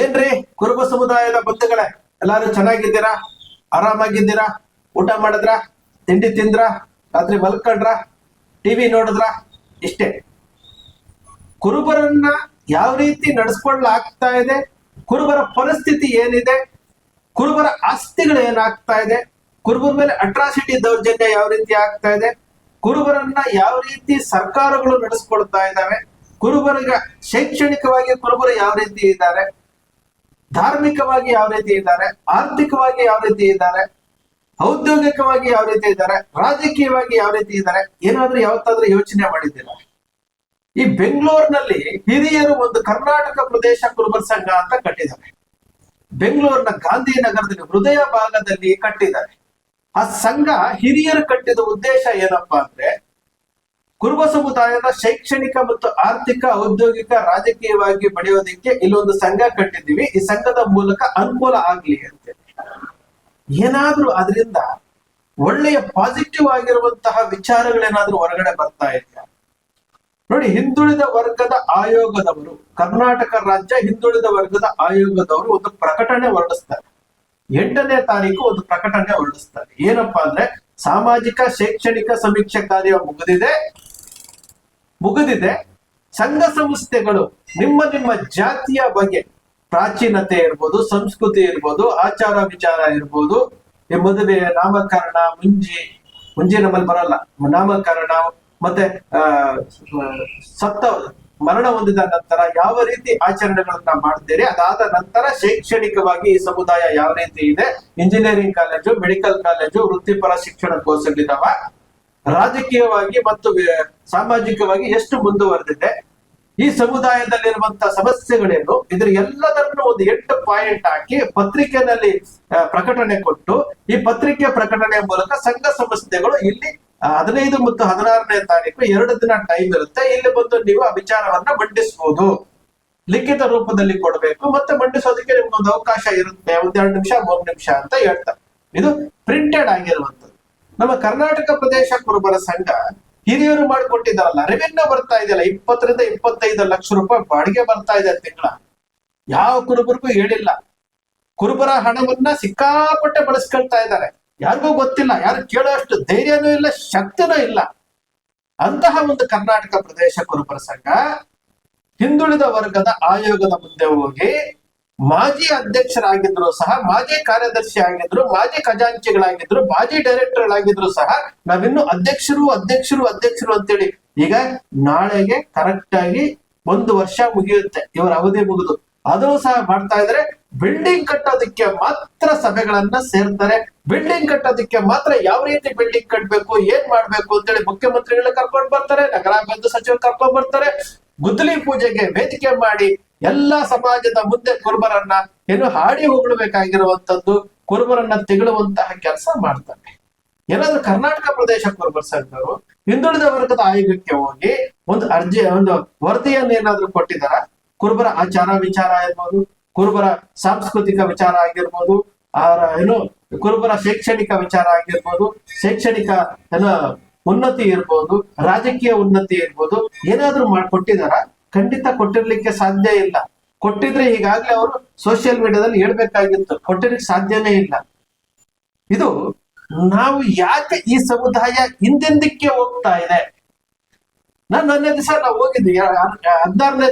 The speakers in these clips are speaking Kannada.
ಏನ್ರಿ ಕುರುಬ ಸಮುದಾಯದ ಬಂಧುಗಳೇ, ಎಲ್ಲಾರು ಚೆನ್ನಾಗಿದ್ದೀರಾ? ಆರಾಮಾಗಿದ್ದೀರಾ? ಊಟ ಮಾಡಿದ್ರ? ತಿಂಡಿ ತಿಂದ್ರ? ರಾತ್ರಿ ಮಲ್ಕೊಂಡ್ರ? ಟಿವಿ ನೋಡಿದ್ರ? ಇಷ್ಟೇ. ಕುರುಬರನ್ನ ಯಾವ ರೀತಿ ನಡೆಸ್ಕೊಳ್ಳಾಗ್ತಾ ಇದೆ, ಕುರುಬರ ಪರಿಸ್ಥಿತಿ ಏನಿದೆ, ಕುರುಬರ ಆಸ್ತಿಗಳು ಏನಾಗ್ತಾ ಇದೆ, ಕುರುಬರ ಮೇಲೆ ಅಟ್ರಾಸಿಟಿ ದೌರ್ಜನ್ಯ ಯಾವ ರೀತಿ ಆಗ್ತಾ ಇದೆ, ಕುರುಬರನ್ನ ಯಾವ ರೀತಿ ಸರ್ಕಾರಗಳು ನಡೆಸ್ಕೊಳ್ತಾ ಇದ್ದಾವೆ, ಕುರುಬರಿಗೆ ಶೈಕ್ಷಣಿಕವಾಗಿ ಕುರುಬರು ಯಾವ ರೀತಿ ಇದ್ದಾರೆ, ಧಾರ್ಮಿಕವಾಗಿ ಯಾವ ರೀತಿ ಇದ್ದಾರೆ, ಆರ್ಥಿಕವಾಗಿ ಯಾವ ರೀತಿ ಇದ್ದಾರೆ, ಔದ್ಯೋಗಿಕವಾಗಿ ಯಾವ ರೀತಿ ಇದ್ದಾರೆ, ರಾಜಕೀಯವಾಗಿ ಯಾವ ರೀತಿ ಇದ್ದಾರೆ, ಏನಾದ್ರೂ ಯಾವತ್ತಾದ್ರೂ ಯೋಚನೆ ಮಾಡಿದ್ದೀರಾ? ಈ ಬೆಂಗಳೂರಿನಲ್ಲಿ ಹಿರಿಯರು ಒಂದು ಕರ್ನಾಟಕ ಪ್ರದೇಶ ಕುರುಬರ ಸಂಘ ಅಂತ ಕಟ್ಟಿದ್ದಾರೆ. ಬೆಂಗಳೂರಿನ ಗಾಂಧಿನಗರದಲ್ಲಿ ಹೃದಯ ಭಾಗದಲ್ಲಿ ಕಟ್ಟಿದ್ದಾರೆ. ಆ ಸಂಘ ಹಿರಿಯರು ಕಟ್ಟಿದ ಉದ್ದೇಶ ಏನಪ್ಪಾ ಅಂದ್ರೆ, ಕುರುಬ ಸಮುದಾಯದ ಶೈಕ್ಷಣಿಕ ಮತ್ತು ಆರ್ಥಿಕ, ಔದ್ಯೋಗಿಕ, ರಾಜಕೀಯವಾಗಿ ಬೆಳೆಯೋದಕ್ಕೆ ಇಲ್ಲೊಂದು ಸಂಘ ಕಟ್ಟಿದ್ದೀವಿ, ಈ ಸಂಘದ ಮೂಲಕ ಅನುಕೂಲ ಆಗ್ಲಿ ಅಂತ. ಏನಾದ್ರೂ ಅದರಿಂದ ಒಳ್ಳೆಯ ಪಾಸಿಟಿವ್ ಆಗಿರುವಂತಹ ವಿಚಾರಗಳೇನಾದ್ರೂ ಹೊರಗಡೆ ಬರ್ತಾ ಇದೆಯಾ? ನೋಡಿ, ಹಿಂದುಳಿದ ವರ್ಗದ ಆಯೋಗದವರು, ಕರ್ನಾಟಕ ರಾಜ್ಯ ಹಿಂದುಳಿದ ವರ್ಗದ ಆಯೋಗದವರು ಒಂದು ಪ್ರಕಟಣೆ ಹೊರಡಿಸ್ತಾರೆ. 8ನೇ ತಾರೀಕು ಒಂದು ಪ್ರಕಟಣೆ ಹೊರಡಿಸ್ತಾರೆ. ಏನಪ್ಪಾ ಅಂದ್ರೆ, ಸಾಮಾಜಿಕ ಶೈಕ್ಷಣಿಕ ಸಮೀಕ್ಷೆ ಕಾರ್ಯ ಮುಗಿದಿದೆ. ಸಂಘ ಸಂಸ್ಥೆಗಳು ನಿಮ್ಮ ನಿಮ್ಮ ಜಾತಿಯ ಬಗ್ಗೆ, ಪ್ರಾಚೀನತೆ ಇರ್ಬೋದು, ಸಂಸ್ಕೃತಿ ಇರ್ಬೋದು, ಆಚಾರ ವಿಚಾರ ಇರ್ಬೋದು, ಈ ಮದುವೆ, ನಾಮಕರಣ, ಮುಂಜಿ ನಮ್ಮಲ್ಲಿ ಬರಲ್ಲ, ನಾಮಕರಣ ಮತ್ತೆ ಮರಣ ಹೊಂದಿದ ನಂತರ ಯಾವ ರೀತಿ ಆಚರಣೆಗಳನ್ನ ಮಾಡ್ತೀರಿ, ಅದಾದ ನಂತರ ಶೈಕ್ಷಣಿಕವಾಗಿ ಈ ಸಮುದಾಯ ಯಾವ ರೀತಿ ಇದೆ, ಇಂಜಿನಿಯರಿಂಗ್ ಕಾಲೇಜು, ಮೆಡಿಕಲ್ ಕಾಲೇಜು, ವೃತ್ತಿಪರ ಶಿಕ್ಷಣ ಕೋರ್ಸ್ಗಳಿದಾವ, ರಾಜಕೀಯವಾಗಿ ಮತ್ತು ಸಾಮಾಜಿಕವಾಗಿ ಎಷ್ಟು ಮುಂದುವರೆದಿದೆ, ಈ ಸಮುದಾಯದಲ್ಲಿರುವಂತಹ ಸಮಸ್ಯೆಗಳೇನು, ಇದ್ರ ಎಲ್ಲದನ್ನು ಒಂದು 8 ಪಾಯಿಂಟ್ ಹಾಕಿ ಪತ್ರಿಕೆಯಲ್ಲಿ ಪ್ರಕಟಣೆ ಕೊಟ್ಟು, ಈ ಪತ್ರಿಕೆ ಪ್ರಕಟಣೆ ಮೂಲಕ ಸಂಘ ಸಂಸ್ಥೆಗಳು ಇಲ್ಲಿ 15 ಮತ್ತು 16ನೇ ತಾರೀಕು 2 ದಿನ ಟೈಮ್ ಇರುತ್ತೆ, ಇಲ್ಲಿ ಬಂದು ನೀವು ಆ ವಿಚಾರವನ್ನ ಮಂಡಿಸಬಹುದು. ಲಿಖಿತ ರೂಪದಲ್ಲಿ ಕೊಡಬೇಕು, ಮತ್ತೆ ಮಂಡಿಸೋದಕ್ಕೆ ನಿಮ್ಗೊಂದು ಅವಕಾಶ ಇರುತ್ತೆ, 1-2 ನಿಮಿಷ 3 ನಿಮಿಷ ಅಂತ ಹೇಳ್ತಾರೆ. ಇದು ಪ್ರಿಂಟೆಡ್ ಆಗಿರುವಂತದ್ದು. ನಮ್ಮ ಕರ್ನಾಟಕ ಪ್ರದೇಶ ಕುರುಬರ ಸಂಘ ಹಿರಿಯರು ಮಾಡಿಕೊಟ್ಟಿದ್ದಾರಲ್ಲ, ರೆವಿನ್ಯೂ ಬರ್ತಾ ಇದೆಯಲ್ಲ, 20 ರಿಂದ 25 ಲಕ್ಷ ರೂಪಾಯಿ ಬಾಡಿಗೆ ಬರ್ತಾ ಇದೆ ತಿಂಗಳ. ಯಾವ ಕುರುಬರಿಗೂ ಹೇಳಿಲ್ಲ. ಕುರುಬರ ಹಣವನ್ನ ಸಿಕ್ಕಾಪಟ್ಟೆ ಬಳಸ್ಕೊಳ್ತಾ ಇದ್ದಾರೆ. ಯಾರಿಗೂ ಗೊತ್ತಿಲ್ಲ, ಯಾರು ಕೇಳೋಷ್ಟು ಧೈರ್ಯನೂ ಇಲ್ಲ, ಶಕ್ತಿನೂ ಇಲ್ಲ. ಅಂತಹ ಒಂದು ಕರ್ನಾಟಕ ಪ್ರದೇಶ ಕುರುಬರ ಸಂಘ ಹಿಂದುಳಿದ ವರ್ಗದ ಆಯೋಗದ ಮುಂದೆ ಹೋಗಿ, ಮಾಜಿ ಅಧ್ಯಕ್ಷರಾಗಿದ್ರು ಸಹ, ಮಾಜಿ ಕಾರ್ಯದರ್ಶಿ ಆಗಿದ್ರು, ಮಾಜಿ ಖಜಾಂಚಿಗಳಾಗಿದ್ರು, ಮಾಜಿ ಡೈರೆಕ್ಟರ್ಗಳಾಗಿದ್ರು ಸಹ, ನಾವಿನ್ನು ಅಧ್ಯಕ್ಷರು ಅಂತೇಳಿ, ಈಗ ನಾಳೆಗೆ ಕರೆಕ್ಟ್ ಆಗಿ 1 ವರ್ಷ ಮುಗಿಯುತ್ತೆ ಇವರ ಅವಧಿ ಮುಗಿದು. ಅದೂ ಸಹ ಮಾಡ್ತಾ ಇದ್ರೆ. ಬಿಲ್ಡಿಂಗ್ ಕಟ್ಟೋದಕ್ಕೆ ಮಾತ್ರ ಸಭೆಗಳನ್ನ ಸೇರ್ತಾರೆ. ಬಿಲ್ಡಿಂಗ್ ಕಟ್ಟೋದಕ್ಕೆ ಮಾತ್ರ ಯಾವ ರೀತಿ ಬಿಲ್ಡಿಂಗ್ ಕಟ್ಟಬೇಕು, ಏನ್ ಮಾಡ್ಬೇಕು ಅಂತೇಳಿ ಮುಖ್ಯಮಂತ್ರಿಗಳ ಕರ್ಕೊಂಡ್ ಬರ್ತಾರೆ, ನಗರಾಭಿವೃದ್ಧಿ ಸಚಿವರು ಕರ್ಕೊಂಡ್ ಬರ್ತಾರೆ. ಗುದ್ದಲಿ ಪೂಜೆಗೆ ವೇದಿಕೆ ಮಾಡಿ ಎಲ್ಲಾ ಸಮಾಜದ ಮುಂದೆ ಕುರುಬರನ್ನ ಹಾಡಿ ಹೊಗಳಬೇಕಾಗಿರುವಂತದ್ದು, ಕುರುಬರನ್ನ ತೆಗಳುವಂತಹ ಕೆಲಸ ಮಾಡ್ತಾರೆ. ಏನಾದ್ರೂ ಕರ್ನಾಟಕ ಪ್ರದೇಶ ಕುರುಬರ ಸಂಘರು ಹಿಂದುಳಿದ ವರ್ಗದ ಆಯೋಗಕ್ಕೆ ಹೋಗಿ ಒಂದು ವರದಿಯನ್ನು ಏನಾದ್ರೂ ಕೊಟ್ಟಿದಾರ? ಕುರುಬರ ಆಚಾರ ವಿಚಾರ ಇರ್ಬೋದು, ಕುರುಬರ ಸಾಂಸ್ಕೃತಿಕ ವಿಚಾರ ಆಗಿರ್ಬೋದು, ಕುರುಬರ ಶೈಕ್ಷಣಿಕ ವಿಚಾರ ಆಗಿರ್ಬೋದು, ಶೈಕ್ಷಣಿಕ ಉನ್ನತಿ ಇರ್ಬೋದು, ರಾಜಕೀಯ ಉನ್ನತಿ ಇರ್ಬೋದು, ಏನಾದ್ರೂ ಕೊಟ್ಟಿದಾರ? ಖಂಡಿತ ಕೊಟ್ಟಿರ್ಲಿಕ್ಕೆ ಸಾಧ್ಯ ಇಲ್ಲ. ಕೊಟ್ಟಿದ್ರೆ ಈಗಾಗ್ಲೇ ಅವರು ಸೋಷಿಯಲ್ ಮೀಡಿಯಾದಲ್ಲಿ ಹೇಳ್ಬೇಕಾಗಿತ್ತು, ಕೊಟ್ಟಿರ್ಲಿಕ್ಕೆ ಸಾಧ್ಯನೇ ಇಲ್ಲ. ಇದು ನಾವು ಯಾಕೆ ಈ ಸಮುದಾಯ ಹಿಂದೆಂದಕ್ಕೆ ಹೋಗ್ತಾ ಇದೆ? ನಾನು ಮೊನ್ನೆ ದಿವಸ ನಾವು ಹೋಗಿದ್ವಿ, 16ನೇ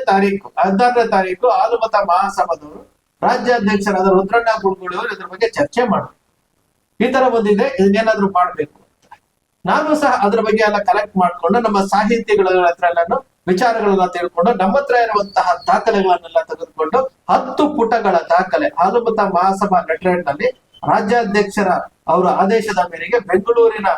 ತಾರೀಕು ಹಾಲುಮತ ಮಹಾಸಭಾದವರು ರಾಜ್ಯಾಧ್ಯಕ್ಷರಾದ ರುದ್ರಣ್ಣ ಗುಡ್ಗುಳಿ ಅವರು ಇದ್ರ ಬಗ್ಗೆ ಚರ್ಚೆ ಮಾಡಿದ್ರು. ಈ ತರ ಬಂದಿದೆ, ಇದನ್ನೇನಾದ್ರೂ ಮಾಡ್ಬೇಕು ಅಂತ. ನಾನು ಸಹ ಅದ್ರ ಬಗ್ಗೆ ಎಲ್ಲ ಕಲೆಕ್ಟ್ ಮಾಡ್ಕೊಂಡು, ನಮ್ಮ ಸಾಹಿತಿಗಳ ಹತ್ರ ಎಲ್ಲಾನು ವಿಚಾರಗಳನ್ನ ತಿಳ್ಕೊಂಡು, ನಮ್ಮ ಹತ್ರ ಇರುವಂತಹ ದಾಖಲೆಗಳನ್ನೆಲ್ಲ ತೆಗೆದುಕೊಂಡು 10 ಪುಟಗಳ ದಾಖಲೆ ಹಾಲುಮತ ಮಹಾಸಭಾ ಲೆಟರ್ ನಲ್ಲಿ ರಾಜ್ಯಾಧ್ಯಕ್ಷರ ಅವರ ಆದೇಶದ ಮೇರೆಗೆ ಬೆಂಗಳೂರಿನ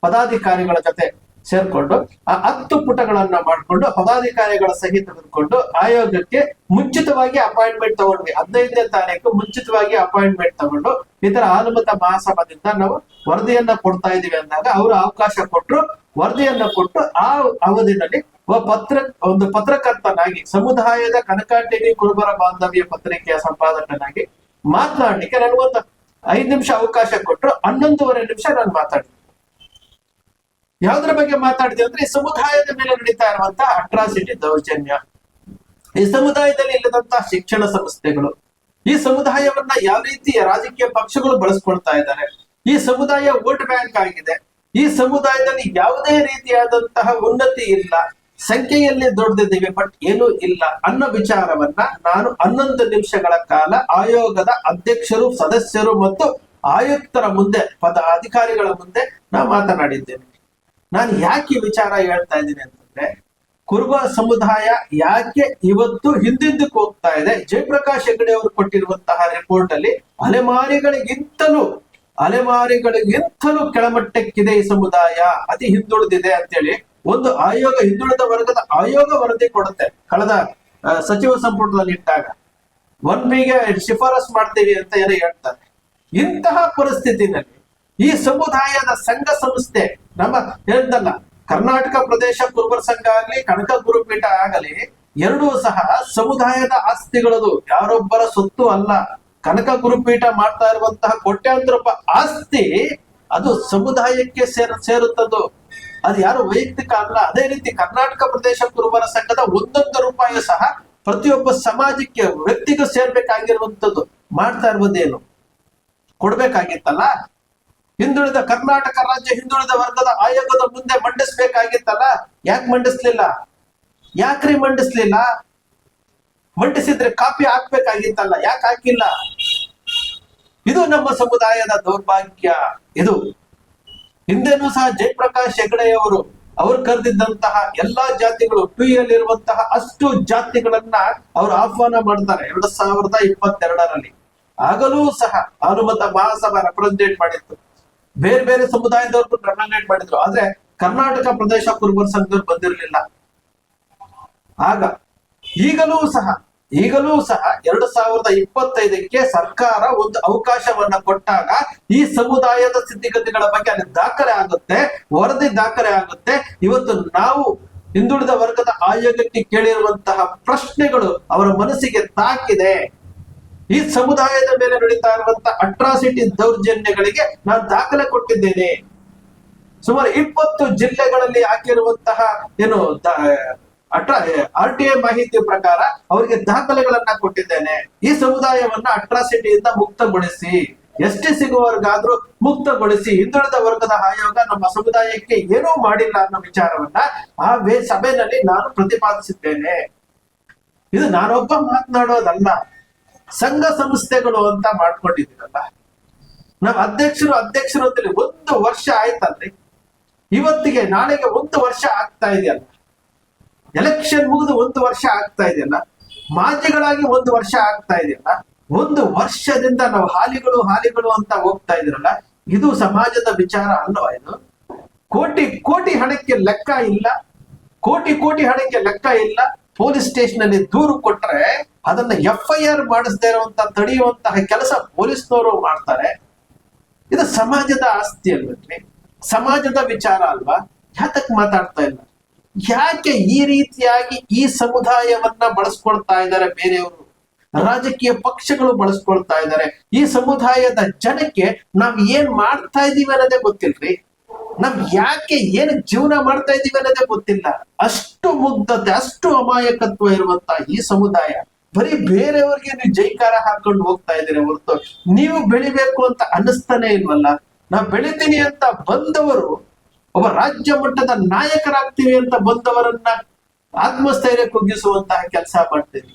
ಪದಾಧಿಕಾರಿಗಳ ಜೊತೆ ಸೇರ್ಕೊಂಡು ಆ 10 ಪುಟಗಳನ್ನ ಮಾಡ್ಕೊಂಡು, ಪದಾಧಿಕಾರಿಗಳ ಸಹಿ ತೆಗೆದುಕೊಂಡು ಆಯೋಗಕ್ಕೆ ಮುಂಚಿತವಾಗಿ ಅಪಾಯಿಂಟ್ಮೆಂಟ್ ತಗೊಂಡ್ವಿ. 15ನೇ ತಾರೀಕು ಮುಂಚಿತವಾಗಿ ಅಪಾಯಿಂಟ್ಮೆಂಟ್ ತಗೊಂಡು, ಈ ತರ ಹಾಲುಮತ ಮಹಾಸಭಾದಿಂದ ನಾವು ವರದಿಯನ್ನ ಕೊಡ್ತಾ ಇದೀವಿ ಅಂದಾಗ ಅವರು ಅವಕಾಶ ಕೊಟ್ಟರು. ವರದಿಯನ್ನ ಕೊಟ್ಟು ಆ ಅವಧಿನಲ್ಲಿ ಒಂದು ಪತ್ರಕರ್ತನಾಗಿ, ಸಮುದಾಯದ ಕನಕಾಟಿನಿ ಕುರುಬರ ಬಾಂಧವ್ಯ ಪತ್ರಿಕೆಯ ಸಂಪಾದಕನಾಗಿ ಮಾತನಾಡ್ಲಿಕ್ಕೆ ನನಗೊಂದು 5 ನಿಮಿಷ ಅವಕಾಶ ಕೊಟ್ಟರು. 11.5 ನಿಮಿಷ ನಾನು ಮಾತಾಡಿದೆ. ಯಾವ್ದ್ರ ಬಗ್ಗೆ ಮಾತಾಡಿದೆ ಅಂದ್ರೆ, ಈ ಸಮುದಾಯದ ಮೇಲೆ ನಡೀತಾ ಇರುವಂತಹ ಅಟ್ರಾಸಿಟಿ, ದೌರ್ಜನ್ಯ, ಈ ಸಮುದಾಯದಲ್ಲಿ ಇಲ್ಲದಂತಹ ಶಿಕ್ಷಣ ಸಂಸ್ಥೆಗಳು, ಈ ಸಮುದಾಯವನ್ನ ಯಾವ ರೀತಿ ರಾಜಕೀಯ ಪಕ್ಷಗಳು ಬಳಸ್ಕೊಳ್ತಾ ಇದ್ದಾರೆ, ಈ ಸಮುದಾಯ ವೋಟ್ ಬ್ಯಾಂಕ್ ಆಗಿದೆ, ಈ ಸಮುದಾಯದಲ್ಲಿ ಯಾವುದೇ ರೀತಿಯಾದಂತಹ ಉನ್ನತಿ ಇಲ್ಲ, ಸಂಖ್ಯೆಯಲ್ಲಿ ದೊಡ್ಡದಿದ್ದೀವಿ ಬಟ್ ಏನೂ ಇಲ್ಲ ಅನ್ನೋ ವಿಚಾರವನ್ನ ನಾನು 11 ನಿಮಿಷಗಳ ಕಾಲ ಆಯೋಗದ ಅಧ್ಯಕ್ಷರು, ಸದಸ್ಯರು ಮತ್ತು ಆಯುಕ್ತರ ಮುಂದೆ, ಅಧಿಕಾರಿಗಳ ಮುಂದೆ ನಾ ಮಾತನಾಡಿದ್ದೇನೆ. ನಾನು ಯಾಕೆ ಈ ವಿಚಾರ ಹೇಳ್ತಾ ಇದ್ದೀನಿ ಅಂತಂದ್ರೆ, ಕುರುಬ ಸಮುದಾಯ ಯಾಕೆ ಇವತ್ತು ಹಿಂದಿಂದಕ್ಕೆ ಹೋಗ್ತಾ ಇದೆ, ಜಯಪ್ರಕಾಶ್ ಹೆಗಡೆ ಅವರು ಕೊಟ್ಟಿರುವಂತಹ ರಿಪೋರ್ಟ್ ಅಲ್ಲಿ ಅಲೆಮಾರಿಗಳಿಗಿಂತಲೂ ಕೆಳಮಟ್ಟಕ್ಕಿದೆ ಈ ಸಮುದಾಯ, ಅತಿ ಹಿಂದುಳಿದಿದೆ ಅಂತೇಳಿ ಒಂದು ಆಯೋಗ, ಹಿಂದುಳಿದ ವರ್ಗದ ಆಯೋಗ ವರದಿ ಕೊಡುತ್ತೆ. ಕಳೆದ ಸಚಿವ ಸಂಪುಟದಲ್ಲಿ ಇಟ್ಟಾಗ 1B ಶಿಫಾರಸ್ ಮಾಡ್ತೀವಿ ಅಂತ ಏನೋ ಹೇಳ್ತಾರೆ. ಇಂತಹ ಪರಿಸ್ಥಿತಿನಲ್ಲಿ ಈ ಸಮುದಾಯದ ಸಂಘ ಸಂಸ್ಥೆ, ನಮ್ಮ ಹೇಳ್ದಲ್ಲ, ಕರ್ನಾಟಕ ಪ್ರದೇಶ ಕುರುಬರ ಸಂಘ ಆಗಲಿ, ಕನಕ ಗುರುಪೀಠ ಆಗಲಿ, ಎರಡೂ ಸಹ ಸಮುದಾಯದ ಆಸ್ತಿಗಳದು, ಯಾರೊಬ್ಬರ ಸೊತ್ತು ಅಲ್ಲ. ಕನಕ ಗುರುಪೀಠ ಮಾಡ್ತಾ ಇರುವಂತಹ ಕೋಟ್ಯಾಂತರ ರೂಪಾಯಿ ಆಸ್ತಿ ಅದು ಸಮುದಾಯಕ್ಕೆ ಸೇರುತ್ತದು, ಅದು ಯಾರು ವೈಯಕ್ತಿಕ ಅಲ್ಲ. ಅದೇ ರೀತಿ ಕರ್ನಾಟಕ ಪ್ರದೇಶ ಕುರುಬರ ಸಂಘದ 1 ರೂಪಾಯಿ ಸಹ ಪ್ರತಿಯೊಬ್ಬ ಸಮಾಜಕ್ಕೆ, ವ್ಯಕ್ತಿಗೂ ಸೇರ್ಬೇಕಾಗಿರುವಂತದ್ದು. ಮಾಡ್ತಾ ಇರ್ಬೋದೇನು, ಕೊಡ್ಬೇಕಾಗಿತ್ತಲ್ಲ. ಹಿಂದುಳಿದ ಕರ್ನಾಟಕ ರಾಜ್ಯ ಹಿಂದುಳಿದ ವರ್ಗದ ಆಯೋಗದ ಮುಂದೆ ಮಂಡಿಸ್ಬೇಕಾಗಿತ್ತಲ್ಲ, ಯಾಕೆ ಮಂಡಿಸ್ಲಿಲ್ಲ? ಯಾಕ್ರಿ ಮಂಡಿಸ್ಲಿಲ್ಲ? ಮಂಡಿಸಿದ್ರೆ ಕಾಪಿ ಹಾಕ್ಬೇಕಾಗಿತ್ತಲ್ಲ, ಯಾಕೆ ಹಾಕಿಲ್ಲ? ಇದು ನಮ್ಮ ಸಮುದಾಯದ ದೌರ್ಭಾಗ್ಯ. ಇದು ಹಿಂದೆನೂ ಸಹ ಜಯಪ್ರಕಾಶ್ ಹೆಗಡೆ ಅವರು ಕರೆದಿದ್ದಂತಹ ಎಲ್ಲಾ ಜಾತಿಗಳು, ಟೂಯಲ್ಲಿ ಇರುವಂತಹ ಅಷ್ಟು ಜಾತಿಗಳನ್ನ ಅವರು ಆಹ್ವಾನ ಮಾಡ್ತಾರೆ 2022ರಲ್ಲಿ. ಆಗಲೂ ಸಹ ಅನುಮತ ಮಹಾಸಭಾ ರೆಪ್ರೆಸೆಂಟೇಟ್ ಮಾಡಿತ್ತು, ಬೇರೆ ಬೇರೆ ಸಮುದಾಯದವ್ರಿಗೂ ರೆಪ್ರೆಸೆಂಟೇಟ್ ಮಾಡಿದ್ರು. ಆದ್ರೆ ಕರ್ನಾಟಕ ಪ್ರದೇಶ ಕುರುಬರ ಸಂಘದವ್ರು ಬಂದಿರಲಿಲ್ಲ. ಆಗ ಈಗಲೂ ಸಹ 2025ಕ್ಕೆ ಸರ್ಕಾರ ಒಂದು ಅವಕಾಶವನ್ನ ಕೊಟ್ಟಾಗ ಈ ಸಮುದಾಯದ ಸ್ಥಿತಿಗತಿಗಳ ಬಗ್ಗೆ ಅಲ್ಲಿ ದಾಖಲೆ ಆಗುತ್ತೆ, ವರದಿ ದಾಖಲೆ ಆಗುತ್ತೆ. ಇವತ್ತು ನಾವು ಹಿಂದುಳಿದ ವರ್ಗದ ಆಯೋಗಕ್ಕೆ ಕೇಳಿರುವಂತಹ ಪ್ರಶ್ನೆಗಳು ಅವರ ಮನಸ್ಸಿಗೆ ತಾಕಿದೆ. ಈ ಸಮುದಾಯದ ಮೇಲೆ ನಡೀತಾ ಇರುವಂತಹ ಅಟ್ರಾಸಿಟಿ, ದೌರ್ಜನ್ಯಗಳಿಗೆ ನಾನು ದಾಖಲೆ ಕೊಟ್ಟಿದ್ದೇನೆ. ಸುಮಾರು 20 ಜಿಲ್ಲೆಗಳಲ್ಲಿ ಹಾಕಿರುವಂತಹ RTI ಮಾಹಿತಿ ಪ್ರಕಾರ ಅವರಿಗೆ ದಾಖಲೆಗಳನ್ನ ಕೊಟ್ಟಿದ್ದೇನೆ. ಈ ಸಮುದಾಯವನ್ನ ಅಟ್ರಾಸಿಟಿಯಿಂದ ಮುಕ್ತಗೊಳಿಸಿ, ಎಷ್ಟಿ ಸಿಗುವವರೆಗಾದ್ರೂ ಮುಕ್ತಗೊಳಿಸಿ. ಹಿಂದುಳಿದ ವರ್ಗದ ಆಯೋಗ ನಮ್ಮ ಸಮುದಾಯಕ್ಕೆ ಏನೂ ಮಾಡಿಲ್ಲ ಅನ್ನೋ ವಿಚಾರವನ್ನ ಆ ಸಭೆಯಲ್ಲಿ ನಾನು ಪ್ರತಿಪಾದಿಸಿದ್ದೇನೆ. ಇದು ನಾನೊಬ್ಬ ಮಾತನಾಡೋದಲ್ಲ, ಸಂಘ ಸಂಸ್ಥೆಗಳು ಅಂತ ಮಾಡ್ಕೊಂಡಿದ್ದೀರಲ್ಲ. ನಮ್ಮ ಅಧ್ಯಕ್ಷರು ಅಂತೇಳಿ 1 ವರ್ಷ ಆಯ್ತಲ್ರಿ. ಇವತ್ತಿಗೆ ನಾಳೆಗೆ 1 ವರ್ಷ ಆಗ್ತಾ ಇದೆಯಲ್ಲ. ಎಲೆಕ್ಷನ್ ಮುಗಿದು 1 ವರ್ಷ ಆಗ್ತಾ ಇದೆಯಲ್ಲ. ಮಾಜಿಗಳಾಗಿ 1 ವರ್ಷ ಆಗ್ತಾ ಇದೆಯಲ್ಲ. 1 ವರ್ಷದಿಂದ ನಾವು ಹಾಲಿಗಳು ಅಂತ ಹೋಗ್ತಾ ಇದ್ರಲ್ಲ. ಇದು ಸಮಾಜದ ವಿಚಾರ ಅಲ್ವಾ? ಇದು ಕೋಟಿ ಹಣಕ್ಕೆ ಲೆಕ್ಕ ಇಲ್ಲ, ಕೋಟಿ ಹಣಕ್ಕೆ ಲೆಕ್ಕ ಇಲ್ಲ. ಪೊಲೀಸ್ ಸ್ಟೇಷನ್ ಅಲ್ಲಿ ದೂರು ಕೊಟ್ರೆ ಅದನ್ನ FIR ಮಾಡಿಸದೇ ಇರುವಂತ ತಡೆಯುವಂತಹ ಕೆಲಸ ಪೊಲೀಸ್ನವರು ಮಾಡ್ತಾರೆ. ಇದು ಸಮಾಜದ ಆಸ್ತಿ ಅಲ್ವೇ, ಸಮಾಜದ ವಿಚಾರ ಅಲ್ವಾ? ಯಾತಕ್ ಮಾತಾಡ್ತಾ ಇಲ್ಲ? ಯಾಕೆ ಈ ರೀತಿಯಾಗಿ ಈ ಸಮುದಾಯವನ್ನ ಬಳಸ್ಕೊಳ್ತಾ ಇದ್ದಾರೆ ಬೇರೆಯವರು? ರಾಜಕೀಯ ಪಕ್ಷಗಳು ಬಳಸ್ಕೊಳ್ತಾ ಇದ್ದಾರೆ. ಈ ಸಮುದಾಯದ ಜನಕ್ಕೆ ನಾವ್ ಏನ್ ಮಾಡ್ತಾ ಇದೀವಿ ಅನ್ನೋದೇ ಗೊತ್ತಿಲ್ರಿ. ನಾವ್ ಯಾಕೆ ಏನ್ ಜೀವನ ಮಾಡ್ತಾ ಇದೀವಿ ಅನ್ನೋದೇ ಗೊತ್ತಿಲ್ಲ. ಅಷ್ಟು ಮುಗ್ಧತೆ, ಅಷ್ಟು ಅಮಾಯಕತ್ವ ಇರುವಂತ ಈ ಸಮುದಾಯ ಬರೀ ಬೇರೆಯವ್ರಿಗೆ ನೀವು ಜೈಕಾರ ಹಾಕೊಂಡು ಹೋಗ್ತಾ ಇದ್ದೀರಿ ಹೊರತು ನೀವು ಬೆಳಿಬೇಕು ಅಂತ ಅನ್ನಿಸ್ತಾನೆ ಇಲ್ವಲ್ಲ. ನಾವ್ ಬೆಳಿತೀನಿ ಅಂತ ಬಂದವರು, ಒಬ್ಬ ರಾಜ್ಯ ಮಟ್ಟದ ನಾಯಕರಾಗ್ತೀವಿ ಅಂತ ಬಂದವರನ್ನ ಆತ್ಮಸ್ಥೈರ್ಯ ಕುಗ್ಗಿಸುವಂತಹ ಕೆಲಸ ಮಾಡ್ತೀವಿ.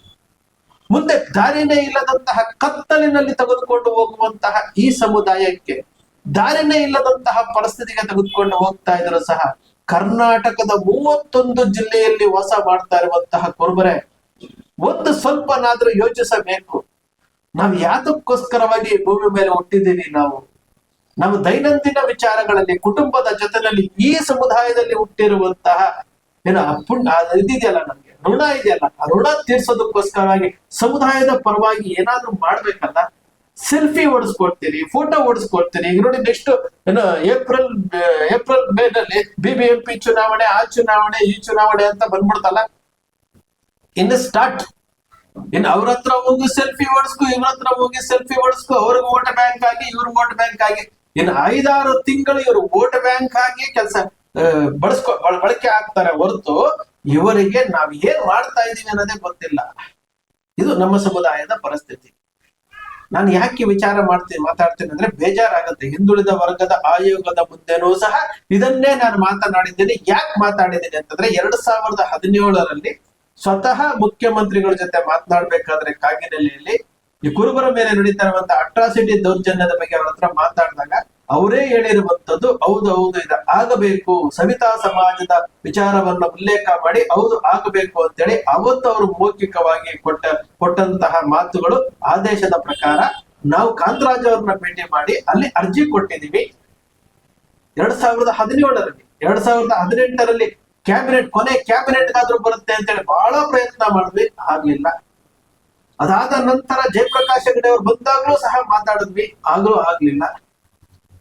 ಮುಂದೆ ದಾರಿನೇ ಇಲ್ಲದಂತಹ ಕತ್ತಲಿನಲ್ಲಿ ತೆಗೆದುಕೊಂಡು ಹೋಗುವಂತಹ ಈ ಸಮುದಾಯಕ್ಕೆ ದಾರಿನೇ ಇಲ್ಲದಂತಹ ಪರಿಸ್ಥಿತಿಗೆ ತೆಗೆದುಕೊಂಡು ಹೋಗ್ತಾ ಇದ್ರು ಸಹ ಕರ್ನಾಟಕದ 31 ಜಿಲ್ಲೆಯಲ್ಲಿ ವಾಸ ಮಾಡ್ತಾ ಇರುವಂತಹ ಕುರುಬರೇ, ಒಂದು ಸ್ವಲ್ಪನಾದ್ರೂ ಯೋಚಿಸಬೇಕು. ನಾವು ಯಾತಕ್ಕೋಸ್ಕರವಾಗಿ ಭೂಮಿ ಮೇಲೆ ಹುಟ್ಟಿದ್ದೀವಿ? ನಾವು ದೈನಂದಿನ ವಿಚಾರಗಳಲ್ಲಿ, ಕುಟುಂಬದ ಜೊತೆನಲ್ಲಿ ಈ ಸಮುದಾಯದಲ್ಲಿ ಹುಟ್ಟಿರುವಂತಹ ಇದಿದೆಯಲ್ಲ, ನಮ್ಗೆ ಋಣ ಇದೆಯಲ್ಲ, ಆ ಋಣ ತೀರ್ಸೋದಕ್ಕೋಸ್ಕರವಾಗಿ ಸಮುದಾಯದ ಪರವಾಗಿ ಏನಾದ್ರೂ ಮಾಡ್ಬೇಕಲ್ಲ. ಸೆಲ್ಫಿ ಓಡಿಸ್ಕೊಡ್ತೀರಿ, ಫೋಟೋ ಓಡಿಸ್ಕೊಡ್ತೀರಿ. ಈಗ ನೋಡಿ, ನೆಕ್ಸ್ಟ್ ಏಪ್ರಿಲ್ ಮೇ ನಲ್ಲಿ BBMP ಚುನಾವಣೆ, ಆ ಚುನಾವಣೆ, ಈ ಚುನಾವಣೆ ಅಂತ ಬಂದ್ಬಿಡ್ತಲ್ಲ. ಇನ್ನು ಸ್ಟಾರ್ಟ್, ಇನ್ನು ಅವ್ರ ಹತ್ರ ಹೋಗಿ ಸೆಲ್ಫಿ ಓಡಿಸ್ಕೊ, ಇವ್ರ ಹತ್ರ ಹೋಗಿ ಸೆಲ್ಫಿ ಓಡಿಸ್ಕೊ. ಅವ್ರಿಗೆ ವೋಟ್ ಬ್ಯಾಂಕ್ ಆಗಿ, ಇವ್ರ ವೋಟ್ ಬ್ಯಾಂಕ್ ಆಗಿ, ಇನ್ನು 5-6 ತಿಂಗಳು ಇವರು ವೋಟ್ ಬ್ಯಾಂಕ್ ಆಗಿ ಕೆಲಸ ಬಳಕೆ ಆಗ್ತಾರೆ ಹೊರತು ಇವರಿಗೆ ನಾವ್ ಏನ್ ಮಾಡ್ತಾ ಇದೀವಿ ಅನ್ನೋದೇ ಗೊತ್ತಿಲ್ಲ. ಇದು ನಮ್ಮ ಸಮುದಾಯದ ಪರಿಸ್ಥಿತಿ. ನಾನು ಯಾಕೆ ವಿಚಾರ ಮಾತಾಡ್ತೀನಿ ಅಂದ್ರೆ ಬೇಜಾರಾಗುತ್ತೆ. ಹಿಂದುಳಿದ ವರ್ಗದ ಆಯೋಗದ ಮುಂದೆನೂ ಸಹ ಇದನ್ನೇ ನಾನು ಮಾತನಾಡಿದ್ದೀನಿ. ಯಾಕೆ ಮಾತಾಡಿದ್ದೀನಿ ಅಂತಂದ್ರೆ 2017ರಲ್ಲಿ ಸ್ವತಃ ಮುಖ್ಯಮಂತ್ರಿಗಳ ಜೊತೆ ಮಾತನಾಡ್ಬೇಕಾದ್ರೆ ಕಾಗಿನೆಲೆಯಲ್ಲಿ ಈ ಕುರುಬರ ಮೇಲೆ ನಡೀತಾ ಇರುವಂತಹ ಅಟ್ರಾಸಿಟಿ ದೌರ್ಜನ್ಯದ ಬಗ್ಗೆ ಅವ್ರ ಹತ್ರ ಮಾತಾಡಿದಾಗ ಅವರೇ ಹೇಳಿರುವಂತದ್ದು ಹೌದು ಇದು ಆಗಬೇಕು, ಸವಿತಾ ಸಮಾಜದ ವಿಚಾರವನ್ನ ಉಲ್ಲೇಖ ಮಾಡಿ ಹೌದು ಆಗಬೇಕು ಅಂತೇಳಿ ಅವತ್ತು ಅವರು ಮೌಖಿಕವಾಗಿ ಕೊಟ್ಟಂತಹ ಮಾತುಗಳು. ಆದೇಶದ ಪ್ರಕಾರ ನಾವು ಕಾಂತರಾಜ್ ಅವ್ರನ್ನ ಭೇಟಿ ಮಾಡಿ ಅಲ್ಲಿ ಅರ್ಜಿ ಕೊಟ್ಟಿದೀವಿ 2017ರಲ್ಲಿ. 2018ರಲ್ಲಿ ಕೊನೆ ಕ್ಯಾಬಿನೆಟ್ಗಾದ್ರೂ ಬರುತ್ತೆ ಅಂತೇಳಿ ಬಹಳ ಪ್ರಯತ್ನ ಮಾಡಿದ್ವಿ, ಆಗ್ಲಿಲ್ಲ. ಅದಾದ ನಂತರ ಜಯಪ್ರಕಾಶ್ ಹೆಗಡೆ ಅವ್ರು ಬಂದಾಗ್ಲೂ ಸಹ ಮಾತಾಡಿದ್ವಿ, ಆಗ್ಲೂ ಆಗ್ಲಿಲ್ಲ.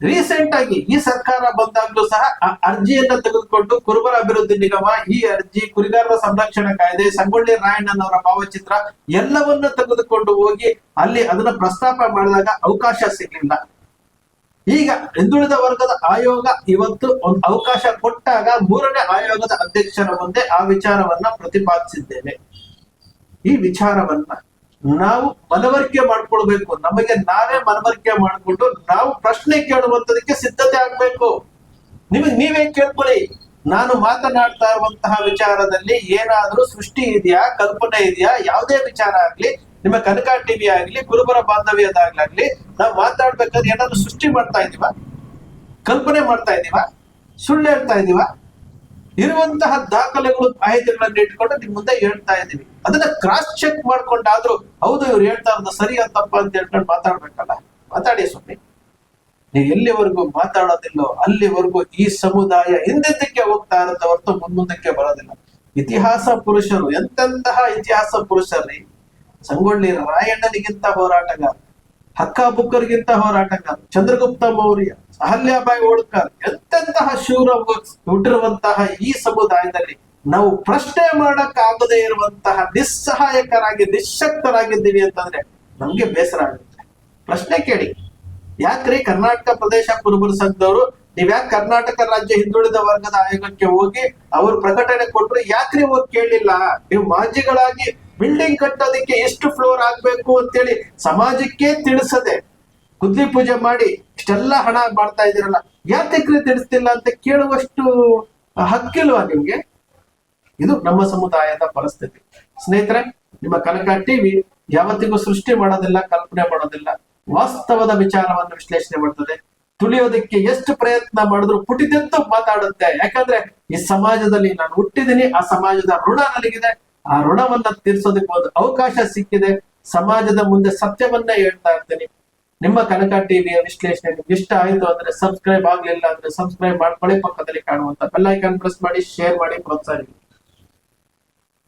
ರೀಸೆಂಟ್ ಆಗಿ ಈ ಸರ್ಕಾರ ಬಂದಾಗ್ಲೂ ಸಹ ಆ ಅರ್ಜಿಯನ್ನ ತೆಗೆದುಕೊಂಡು ಕುರುಬರ ಅಭಿವೃದ್ಧಿ ನಿಗಮ ಈ ಅರ್ಜಿ, ಕುರಿಗಾರರ ಸಂರಕ್ಷಣಾ ಕಾಯ್ದೆ, ಸಂಗೊಳ್ಳಿ ರಾಯಣ್ಣನವರ ಭಾವಚಿತ್ರ ಎಲ್ಲವನ್ನ ತೆಗೆದುಕೊಂಡು ಹೋಗಿ ಅಲ್ಲಿ ಅದನ್ನ ಪ್ರಸ್ತಾಪ ಮಾಡಿದಾಗ ಅವಕಾಶ ಸಿಗ್ಲಿಲ್ಲ. ಈಗ ಹಿಂದುಳಿದ ವರ್ಗದ ಆಯೋಗ ಇವತ್ತು ಒಂದು ಅವಕಾಶ ಕೊಟ್ಟಾಗ 3ನೇ ಆಯೋಗದ ಅಧ್ಯಕ್ಷರ ಮುಂದೆ ಆ ವಿಚಾರವನ್ನ ಪ್ರತಿಪಾದಿಸಿದ್ದೇವೆ. ಈ ವಿಚಾರವನ್ನ ನಾವು ಮನವರಿಕೆ ಮಾಡ್ಕೊಳ್ಬೇಕು. ನಮಗೆ ನಾವೇ ಮನವರಿಕೆ ಮಾಡಿಕೊಂಡು ನಾವು ಪ್ರಶ್ನೆ ಕೇಳುವಂತದಕ್ಕೆ ಸಿದ್ಧತೆ ಆಗ್ಬೇಕು. ನೀವೇ ಕೇಳ್ಕೊಳ್ಳಿ, ನಾನು ಮಾತನಾಡ್ತಾ ಇರುವಂತಹ ವಿಚಾರದಲ್ಲಿ ಏನಾದ್ರೂ ಸೃಷ್ಟಿ ಇದೆಯಾ, ಕಲ್ಪನೆ ಇದೆಯಾ? ಯಾವುದೇ ವಿಚಾರ ಆಗ್ಲಿ, ನಿಮ್ಮ ಕನಕ ಟಿವಿ ಆಗ್ಲಿ, ಕುರುಬರ ಬಾಂಧವ್ಯದಾಗ್ಲಾಗ್ಲಿ, ನಾವು ಮಾತಾಡ್ಬೇಕಾದ್ರೆ ಏನಾದ್ರು ಸೃಷ್ಟಿ ಮಾಡ್ತಾ ಇದೀವ, ಕಲ್ಪನೆ ಮಾಡ್ತಾ ಇದೀವ, ಸುಳ್ಳು ಹೇಳ್ತಾ ಇದೀವ? ಇರುವಂತಹ ದಾಖಲೆಗಳು, ಮಾಹಿತಿಗಳನ್ನ ಇಟ್ಕೊಂಡು ನಿಮ್ ಮುಂದೆ ಹೇಳ್ತಾ ಇದೀವಿ. ಅದನ್ನ ಕ್ರಾಸ್ ಚೆಕ್ ಮಾಡ್ಕೊಂಡಾದ್ರೂ ಹೌದು ಇವ್ರು ಹೇಳ್ತಾ ಇರೋದು ಸರಿ ತಪ್ಪ ಅಂತ ಹೇಳ್ಕೊಂಡು ಮಾತಾಡ್ಬೇಕಲ್ಲ. ಮಾತಾಡಿ ಸ್ವಾಮಿ. ನೀವು ಎಲ್ಲಿವರೆಗೂ ಮಾತಾಡೋದಿಲ್ಲೋ ಅಲ್ಲಿವರೆಗೂ ಈ ಸಮುದಾಯ ಹಿಂದಕ್ಕೆ ಹೋಗ್ತಾ ಇರುತ್ತೆ ಹೊರತು ಮುಂದಕ್ಕೆ ಬರೋದಿಲ್ಲ. ಇತಿಹಾಸ ಪುರುಷರು ಎಂತೆಂತಹ ಇತಿಹಾಸ ಪುರುಷರ್ರಿ. ಸಂಗೊಳ್ಳಿ ರಾಯಣ್ಣನಿಗಿಂತ ಹೋರಾಟಗಾರ, ಹಕ್ಕ ಬುಕ್ಕರ್ಗಿಂತ ಹೋರಾಟಗಾರ, ಚಂದ್ರಗುಪ್ತ ಮೌರ್ಯ, ಅಹಲ್ಯಾಬಾಯಿ ಹೋಳ್ಕರ್, ಎಂತೆಂತಹ ಶೂರ ಹುಟ್ಟಿರುವಂತಹ ಈ ಸಮುದಾಯದಲ್ಲಿ ನಾವು ಪ್ರಶ್ನೆ ಮಾಡಕ್ ಆಗದೆ ಇರುವಂತಹ ನಿಸ್ಸಹಾಯಕರಾಗಿ ನಿಶಕ್ತರಾಗಿದ್ದೀವಿ ಅಂತಂದ್ರೆ ನಮ್ಗೆ ಬೇಸರ ಆಗುತ್ತೆ. ಪ್ರಶ್ನೆ ಕೇಳಿ. ಯಾಕ್ರಿ ಕರ್ನಾಟಕ ಪ್ರದೇಶ ಕುರುಬರ ಸಂಘದವರು ನೀವ್ಯಾಕೆ ಕರ್ನಾಟಕ ರಾಜ್ಯ ಹಿಂದುಳಿದ ವರ್ಗದ ಆಯೋಗಕ್ಕೆ ಹೋಗಿ ಅವರು ಪ್ರಕಟಣೆ ಕೊಟ್ರು, ಯಾಕ್ರಿ ಹೋಗಿ ಕೇಳಲಿಲ್ಲ? ನೀವು ಮಾಜಿಗಳಾಗಿ ಬಿಲ್ಡಿಂಗ್ ಕಟ್ಟೋದಕ್ಕೆ ಎಷ್ಟು ಫ್ಲೋರ್ ಆಗ್ಬೇಕು ಅಂತೇಳಿ ಸಮಾಜಕ್ಕೆ ತಿಳಿಸದೆ ಕುದ್ಲಿ ಪೂಜೆ ಮಾಡಿ ಇಷ್ಟೆಲ್ಲ ಹಣ ಮಾಡ್ತಾ ಇದೀರಲ್ಲ, ಯಾತಕ್ರಿ ತಿಳಿಸ್ತಿಲ್ಲ ಅಂತ ಕೇಳುವಷ್ಟು ಹಕ್ಕಿಲ್ವಾ ನಿಮ್ಗೆ? ಇದು ನಮ್ಮ ಸಮುದಾಯದ ಪರಿಸ್ಥಿತಿ. ಸ್ನೇಹಿತರೆ, ನಿಮ್ಮ ಕನಕ ಟಿವಿ ಯಾವತ್ತಿಗೂ ಸೃಷ್ಟಿ ಮಾಡೋದಿಲ್ಲ, ಕಲ್ಪನೆ ಮಾಡೋದಿಲ್ಲ, ವಾಸ್ತವದ ವಿಚಾರವನ್ನು ವಿಶ್ಲೇಷಣೆ ಮಾಡ್ತದೆ. ತುಳಿಯೋದಕ್ಕೆ ಎಷ್ಟು ಪ್ರಯತ್ನ ಮಾಡಿದ್ರು ಪುಟಿದೆದ್ದು ಮಾತಾಡುತ್ತೆ. ಯಾಕಂದ್ರೆ ಈ ಸಮಾಜದಲ್ಲಿ ನಾನು ಹುಟ್ಟಿದೀನಿ, ಆ ಸಮಾಜದ ಋಣ ನನಗಿದೆ. ಆ ಋಣವನ್ನ ತೀರ್ಸೋದಕ್ಕೆ ಒಂದು ಅವಕಾಶ ಸಿಕ್ಕಿದೆ. ಸಮಾಜದ ಮುಂದೆ ಸತ್ಯವನ್ನೇ ಹೇಳ್ತಾ ಇರ್ತೀನಿ. ನಿಮ್ಮ ಕನಕ ಟಿವಿಯ ವಿಶ್ಲೇಷಣೆ ನಿಮ್ಗೆ ಇಷ್ಟ ಆಯ್ತು ಅಂದ್ರೆ ಸಬ್ಸ್ಕ್ರೈಬ್ ಆಗ್ಲಿಲ್ಲ ಅಂದ್ರೆ ಸಬ್ಸ್ಕ್ರೈಬ್ ಮಾಡ್ಕೊಳ್ಳಿ. ಪಕ್ಕದಲ್ಲಿ ಕಾಣುವಂತ ಬೆಲ್ ಐಕಾನ್ ಪ್ರೆಸ್ ಮಾಡಿ, ಶೇರ್ ಮಾಡಿ, ಪ್ರೋತ್ಸಾಹಿಸಿ.